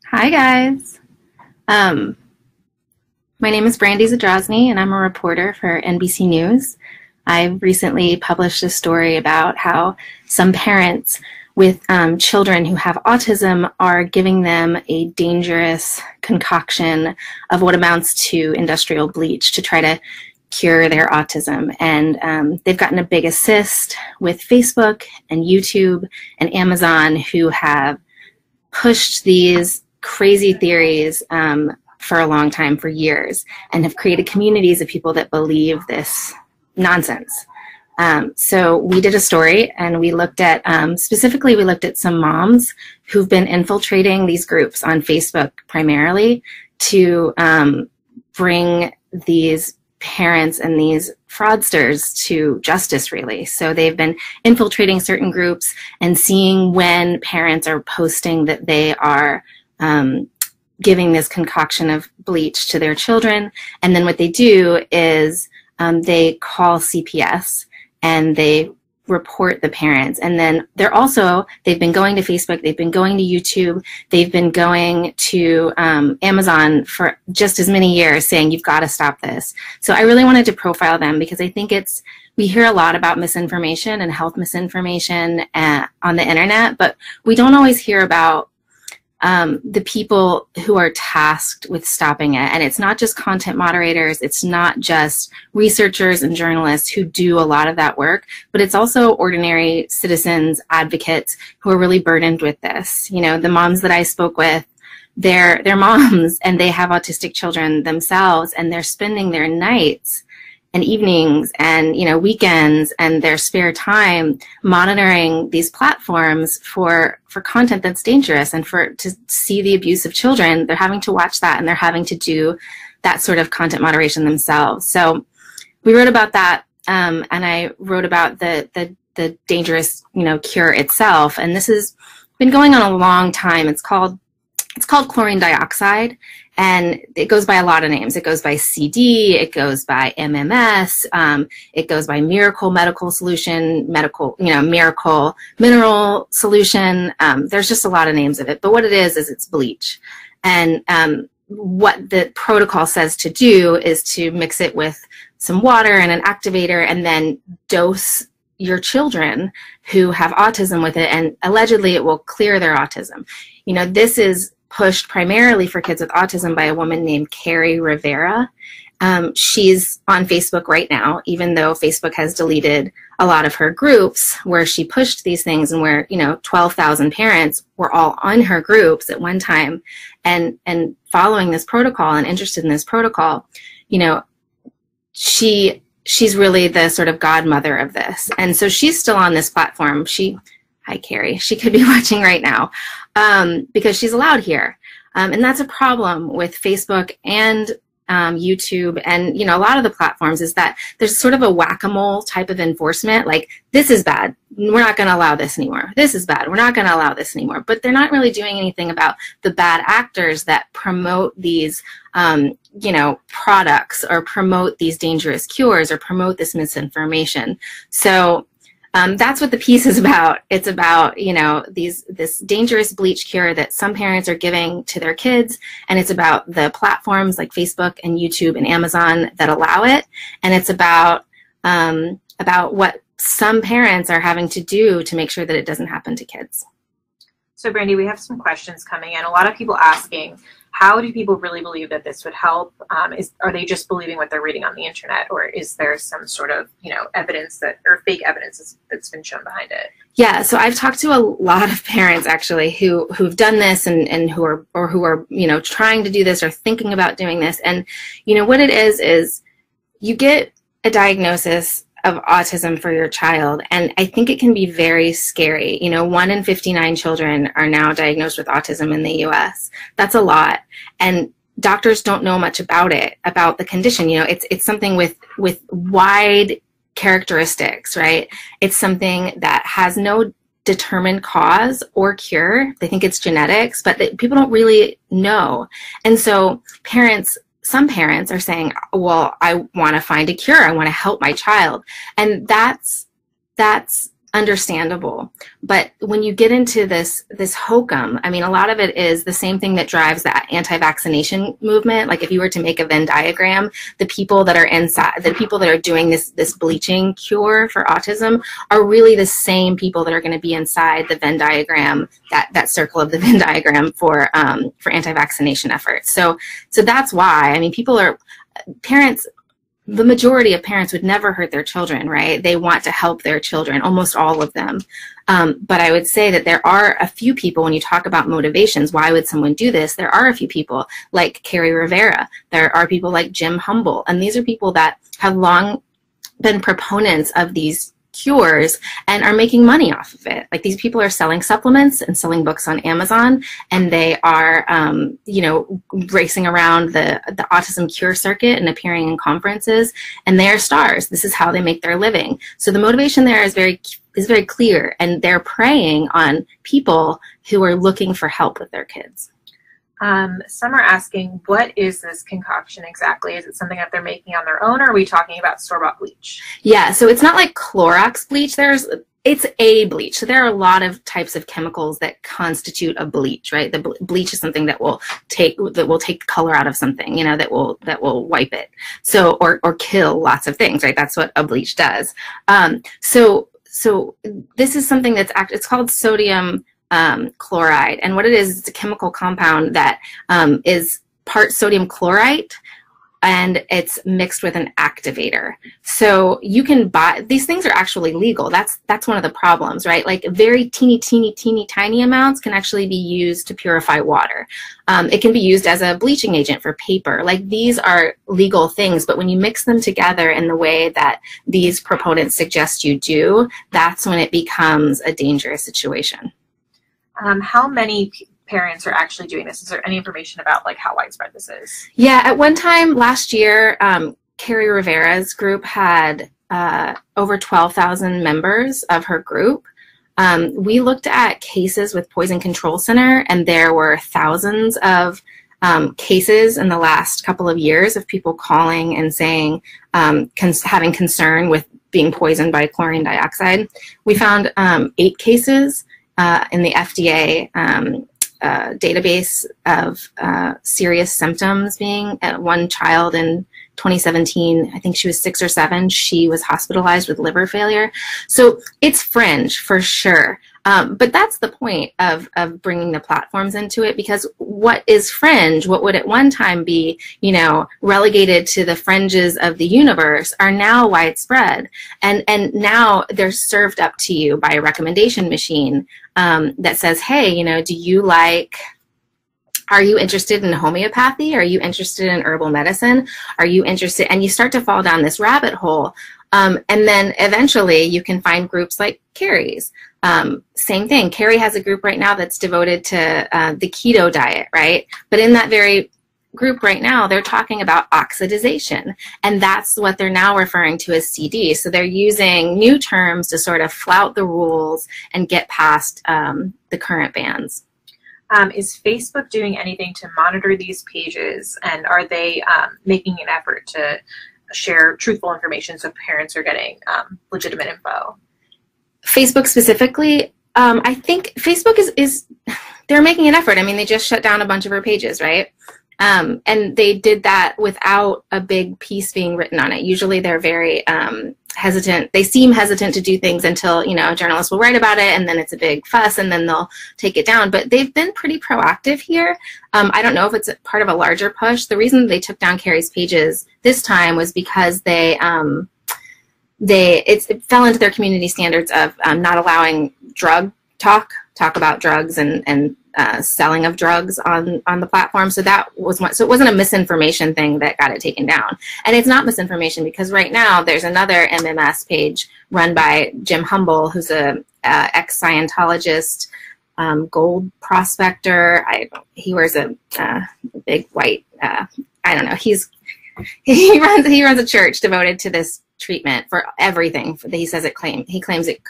Hi guys. My name is Brandy Zadrozny and I'm a reporter for NBC News. I recently published a story about how some parents with children who have autism are giving them a dangerous concoction of what amounts to industrial bleach to try to cure their autism. And they've gotten a big assist with Facebook and YouTube and Amazon, who have pushed these crazy theories for a long time, for years, and have created communities of people that believe this nonsense. So we did a story and we looked at, specifically we looked at some moms who've been infiltrating these groups on Facebook primarily to bring these parents and these fraudsters to justice, really. So they've been infiltrating certain groups and seeing when parents are posting that they are giving this concoction of bleach to their children. And then what they do is they call CPS and they report the parents. And then they've been going to Facebook, they've been going to YouTube, they've been going to Amazon for just as many years saying, you've got to stop this. So I really wanted to profile them because I think we hear a lot about misinformation and health misinformation on the internet, but we don't always hear about the people who are tasked with stopping it. And it's not just content moderators, it's not just researchers and journalists who do a lot of that work, but it's also ordinary citizens, advocates who are really burdened with this. You know, the moms that I spoke with, they're moms and they have autistic children themselves, and they're spending their nights and evenings and, you know, weekends and their spare time monitoring these platforms for content that's dangerous and to see the abuse of children. They're having to watch that and they're having to do that sort of content moderation themselves. So we wrote about that, and I wrote about the dangerous, you know, cure itself. And this has been going on a long time. It's called chlorine dioxide, and it goes by a lot of names. It goes by CD, it goes by MMS, it goes by Miracle Medical Solution, Miracle Mineral Solution. There's just a lot of names of it, but what it is it's bleach. And what the protocol says to do is to mix it with some water and an activator and then dose your children who have autism with it, and allegedly it will clear their autism. You know, this is pushed primarily for kids with autism by a woman named Carrie Rivera. She's on Facebook right now, even though Facebook has deleted a lot of her groups where she pushed these things, and where, you know, 12,000 parents were all on her groups at one time and following this protocol and interested in this protocol. You know, she's really the sort of godmother of this. And so she's still on this platform. Hi, Carrie. She could be watching right now because she's allowed here. And that's a problem with Facebook and YouTube and, you know, a lot of the platforms, is that there's sort of a whack-a-mole type of enforcement. Like, this is bad, we're not going to allow this anymore. This is bad, we're not going to allow this anymore. But they're not really doing anything about the bad actors that promote these, you know, products, or promote these dangerous cures, or promote this misinformation. So that's what the piece is about. It's about, you know, this dangerous bleach cure that some parents are giving to their kids, and it's about the platforms like Facebook and YouTube and Amazon that allow it, and it's about what some parents are having to do to make sure that it doesn't happen to kids. So Brandy, we have some questions coming in. A lot of people asking, how do people really believe that this would help? Are they just believing what they're reading on the internet, or is there some sort of, you know, evidence or fake evidence that's been shown behind it? Yeah, so I've talked to a lot of parents actually who've done this and who are, you know, trying to do this or thinking about doing this. And, you know, what it is you get a diagnosis of autism for your child, and I think it can be very scary. You know, 1 in 59 children are now diagnosed with autism in the US. That's a lot, and doctors don't know much about it, about the condition. You know, it's something with wide characteristics, right? It's something that has no determined cause or cure. They think it's genetics, but people don't really know. And so some parents are saying, well, I want to find a cure. I want to help my child. And that's that's understandable. But when you get into this hokum, I mean, a lot of it is the same thing that drives that anti-vaccination movement. Like if you were to make a Venn diagram, the people that are inside, the people that are doing this bleaching cure for autism are really the same people that are going to be inside the Venn diagram, that circle of the Venn diagram for anti-vaccination efforts. So that's why, I mean, parents, the majority of parents would never hurt their children, right? They want to help their children, almost all of them. But I would say that there are a few people, when you talk about motivations, why would someone do this? There are a few people like Carrie Rivera. There are people like Jim Humble. And these are people that have long been proponents of these cures and are making money off of it. Like these people are selling supplements and selling books on Amazon, and they are, racing around the autism cure circuit and appearing in conferences, and they are stars. This is how they make their living. So the motivation there is very clear, and they're preying on people who are looking for help with their kids. Some are asking, what is this concoction exactly? Is it something that they're making on their own, or are we talking about store-bought bleach? Yeah, so it's not like Clorox bleach. It's a bleach. So there are a lot of types of chemicals that constitute a bleach, right? The bleach is something that will take the color out of something, that will wipe it. So or kill lots of things, right? That's what a bleach does. So this is something it's called sodium chloride, and what it is, it's a chemical compound that is part sodium chloride, and it's mixed with an activator. So you can buy these things, are actually legal. That's one of the problems, right? Like very teeny tiny amounts can actually be used to purify water. It can be used as a bleaching agent for paper. Like these are legal things, but when you mix them together in the way that these proponents suggest you do, that's when it becomes a dangerous situation. How many parents are actually doing this? Is there any information about like how widespread this is? Yeah, at one time last year, Carrie Rivera's group had over 12,000 members of her group. We looked at cases with Poison Control Center, and there were thousands of cases in the last couple of years of people calling and saying, having concern with being poisoned by chlorine dioxide. We found 8 cases in the FDA database of serious symptoms being at one child in 2017. I think she was 6 or 7. She was hospitalized with liver failure. So it's fringe for sure. But that's the point of bringing the platforms into it, because what is fringe, what would at one time be, relegated to the fringes of the universe, are now widespread. And now they're served up to you by a recommendation machine that says, hey, are you interested in homeopathy? Are you interested in herbal medicine? Are you interested? And you start to fall down this rabbit hole. And then eventually you can find groups like Carrie's. Same thing. Carrie has a group right now that's devoted to the keto diet, right? But in that very group right now, they're talking about oxidization. And that's what they're now referring to as CD. So they're using new terms to sort of flout the rules and get past the current bans. Is Facebook doing anything to monitor these pages, and are they making an effort to share truthful information so parents are getting legitimate info? Facebook specifically, I think Facebook is they're making an effort. I mean, they just shut down a bunch of her pages, right? And they did that without a big piece being written on it. Usually they're very hesitant. They seem hesitant to do things until, journalists will write about it, and then it's a big fuss, and then they'll take it down. But they've been pretty proactive here. I don't know if it's part of a larger push. The reason they took down Carrie's pages this time was because it fell into their community standards of not allowing talk about drugs and selling of drugs on the platform. So that was so it wasn't a misinformation thing that got it taken down. And it's not misinformation, because right now there's another MMS page run by Jim Humble, who's a ex-Scientologist, gold prospector. He wears a big white, I don't know. He runs a church devoted to this treatment for everything. He says he claims it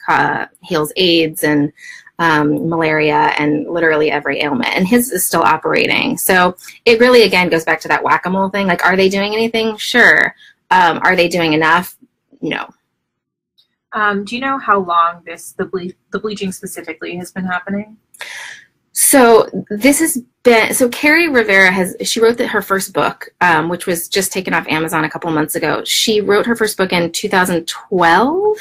heals AIDS and malaria and literally every ailment, and his is still operating. So it really, again, goes back to that whack-a-mole thing. Like, are they doing anything? Sure. Are they doing enough? No. Do you know how long the bleaching specifically has been happening? So this has been, so Carrie Rivera she wrote her first book, which was just taken off Amazon a couple of months ago. She wrote her first book in 2012,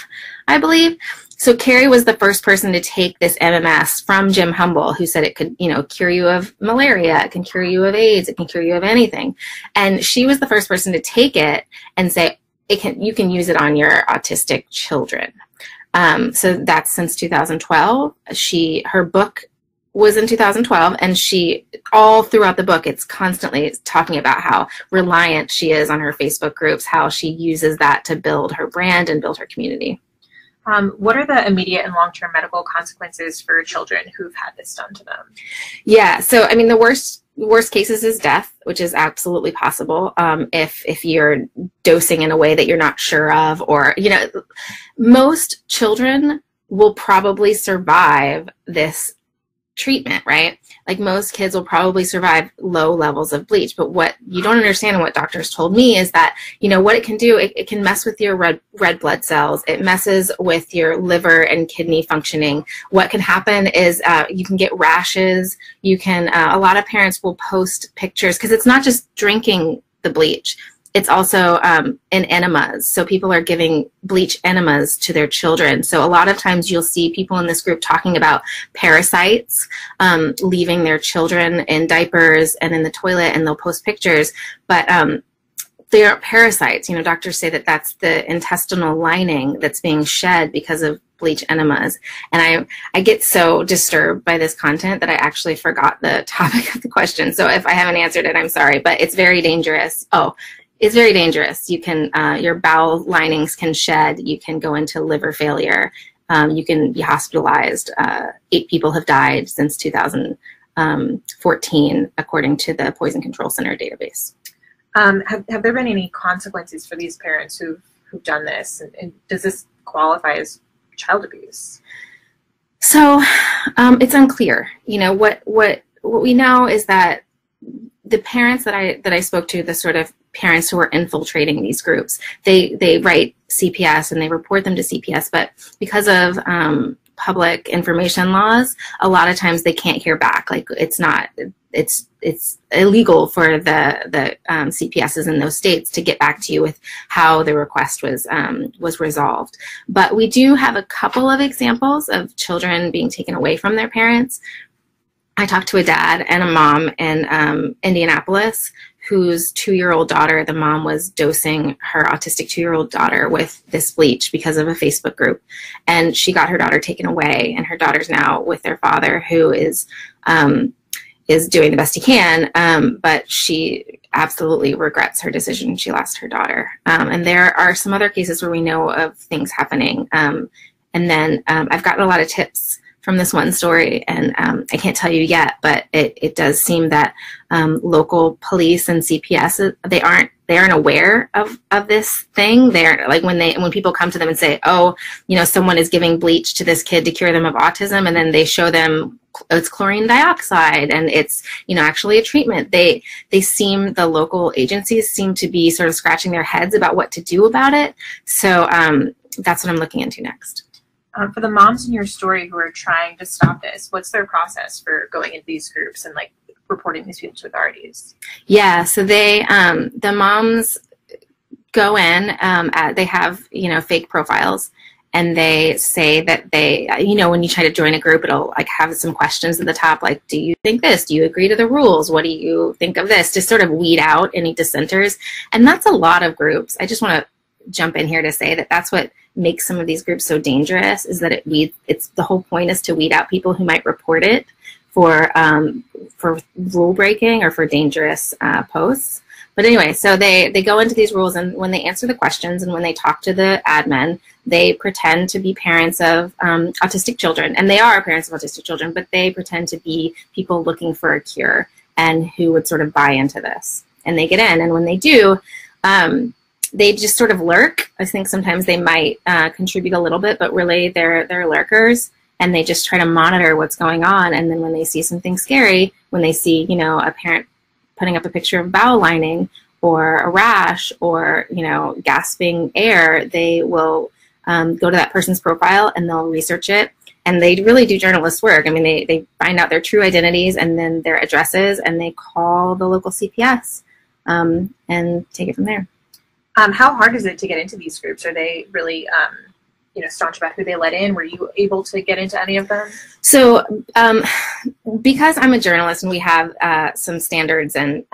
I believe. So Carrie was the first person to take this MMS from Jim Humble, who said it could, cure you of malaria, it can cure you of AIDS, it can cure you of anything. And she was the first person to take it and say, you can use it on your autistic children. So that's since 2012. Her book was in 2012, and she, all throughout the book, it's constantly talking about how reliant she is on her Facebook groups, how she uses that to build her brand and build her community. What are the immediate and long-term medical consequences for children who've had this done to them? Yeah, so I mean, the worst cases is death, which is absolutely possible if you're dosing in a way that you're not sure of, or most children will probably survive this treatment, right? Like most kids will probably survive low levels of bleach, but what you don't understand and what doctors told me is that, what it can do, it can mess with your red blood cells. It messes with your liver and kidney functioning. What can happen is you can get rashes. You can, a lot of parents will post pictures, because it's not just drinking the bleach. It's also in enemas. So people are giving bleach enemas to their children. So a lot of times you'll see people in this group talking about parasites leaving their children in diapers and in the toilet, and they'll post pictures. But they are parasites. Doctors say that that's the intestinal lining that's being shed because of bleach enemas. And I get so disturbed by this content that I actually forgot the topic of the question. So if I haven't answered it, I'm sorry, but it's very dangerous. It's very dangerous. You can, your bowel linings can shed. You can go into liver failure. You can be hospitalized. 8 people have died since 2014, according to the Poison Control Center database. Have there been any consequences for these parents who've done this? And does this qualify as child abuse? So it's unclear. What we know is that the parents that I spoke to, the sort of parents who are infiltrating these groups, they write CPS and they report them to CPS, but because of public information laws, a lot of times they can't hear back. Like it's illegal for the CPSs in those states to get back to you with how the request was resolved. But we do have a couple of examples of children being taken away from their parents. I talked to a dad and a mom in Indianapolis whose 2-year-old daughter, the mom was dosing her autistic 2-year-old daughter with this bleach because of a Facebook group. And she got her daughter taken away, and her daughter's now with their father, who is doing the best he can, but she absolutely regrets her decision. She lost her daughter. And there are some other cases where we know of things happening. And then I've gotten a lot of tips from this one story, and I can't tell you yet, but it does seem that local police and CPS, they aren't aware of this thing. They're like, when people come to them and say, oh, someone is giving bleach to this kid to cure them of autism, and then they show them it's chlorine dioxide and it's actually a treatment, the local agencies seem to be sort of scratching their heads about what to do about it. So that's what I'm looking into next. For the moms in your story who are trying to stop this, what's their process for going into these groups and reporting these people to authorities? Yeah, so the moms go in, they have, fake profiles, and they say that they, when you try to join a group, it'll have some questions at the top, like, do you think this? Do you agree to the rules? What do you think of this? To sort of weed out any dissenters. And that's a lot of groups. I just want to jump in here to say that that's what makes some of these groups so dangerous, is that it's the whole point is to weed out people who might report it for rule breaking or for dangerous posts. But anyway, so they go into these rules, and when they answer the questions and when they talk to the admin, they pretend to be parents of autistic children, and they are parents of autistic children, but they pretend to be people looking for a cure and who would sort of buy into this. And they get in, and when they do, they just sort of lurk. I think sometimes they might contribute a little bit, but really they're lurkers, and they just try to monitor what's going on. And then when they see something scary, when they see, a parent putting up a picture of bowel lining or a rash or, gasping air, they will go to that person's profile and they'll research it. And they really do journalist work. I mean, they find out their true identities and then their addresses, and they call the local CPS and take it from there. How hard is it to get into these groups? Are they really, staunch about who they let in? Were you able to get into any of them? So because I'm a journalist and we have some standards, and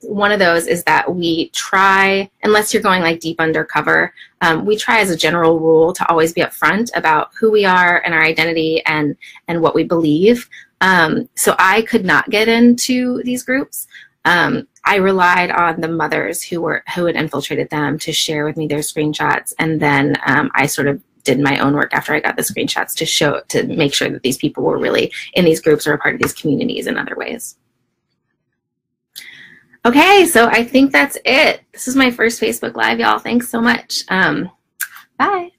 one of those is that we try, unless you're going like deep undercover, we try as a general rule to always be upfront about who we are and our identity and what we believe. So I could not get into these groups. I relied on the mothers who had infiltrated them to share with me their screenshots, and then I sort of did my own work after I got the screenshots to make sure that these people were really in these groups or a part of these communities in other ways. Okay, so I think that's it. This is my first Facebook Live, y'all. Thanks so much. Bye.